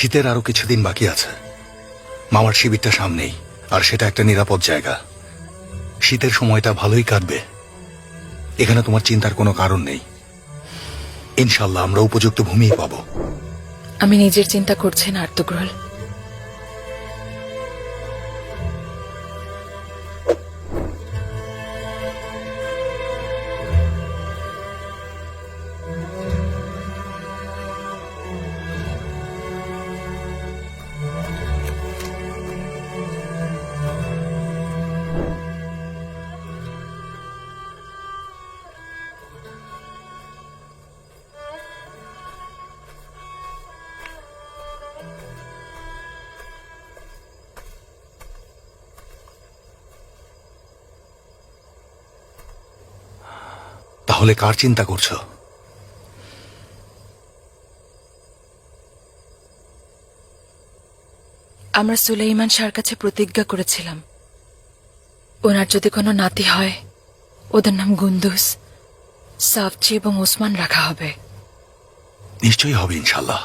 শীতের আরো কিছুদিন বাকি আছে। মামার শিবিরটা সামনেই, আর সেটা একটা নিরাপদ জায়গা। শীতের সময়টা ভালোই কাটবে। এখানে তোমার চিন্তার কোনো কারণ নেই। ইনশাল্লাহ আমরা উপযুক্ত ভূমিই পাবো। আমি নিজের চিন্তা করছি না আর্তুগ্রল। তাহলে কার চিন্তা করছো? আমরা সুলাইমান শাহর কাছে প্রতিজ্ঞা করেছিলাম, ওনার যদি কোনো নাতি হয় ওদের নাম গুন্দুস, সাফচি এবং ওসমান রাখা হবে। নিশ্চয়ই হবে ইনশাল্লাহ।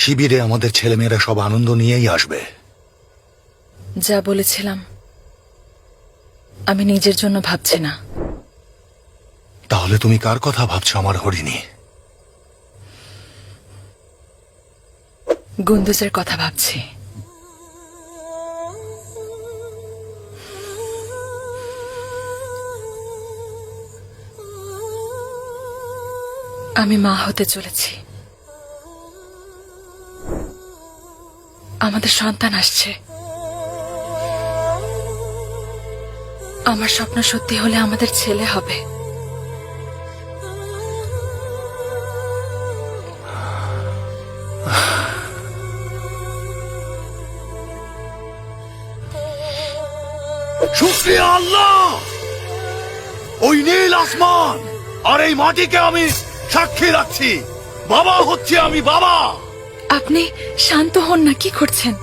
শিবিরে আমাদের ছেলেমেয়েরা সব আনন্দ নিয়েই আসবে। যা বলেছিলাম আমি নিজের জন্য ভাবছি না। তাহলে তুমি কার কথা ভাবছো আমার হরিণী? গুন্দুসের কথা ভাবছি। আমি মা হতে চলেছি। আমাদের সন্তান আসছে। আমার স্বপ্ন সত্যি হলে আমাদের ছেলে হবে। শুকরিয়া আল্লাহ! ওই নীল আসমান আর এই মাটিকে আমি সাক্ষী রাখছি, বাবা হচ্ছে আমি, বাবা। আপনি শান্ত হন না, কি করছেন?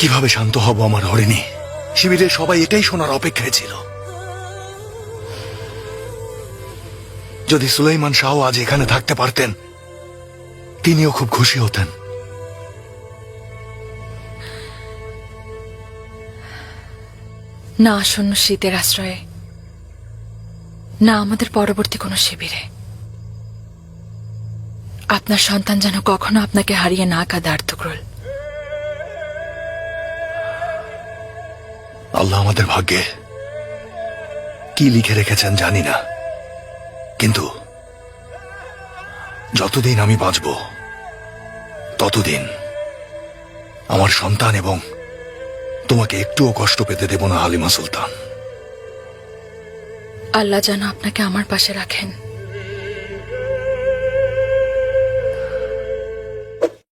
কিভাবে শান্ত হব আমার হরিণী? শিবিরের সবাই এটাই শোনার অপেক্ষায় ছিল। যদি সুলাইমান শাহ আজ এখানে থাকতে পারতেন, তিনিও খুব খুশি হতেন। না আসন্ন শীতের আশ্রয়ে, না আমাদের পরবর্তী কোনো শিবিরে। আপনার সন্তান যেন কখনো আপনাকে হারিয়ে না কাঁদে আর্তুগ্রল। আল্লাহ আমাদের ভাগ্যে কি লিখে রেখেছেন জানি না, কিন্তু যতদিন আমি বাঁচব ততদিন আমার সন্তান এবং তোমাকে একটুও কষ্ট পেতে দেব না হালিমা সুলতান। আল্লাহ যেন আপনাকে আমার পাশে রাখেন।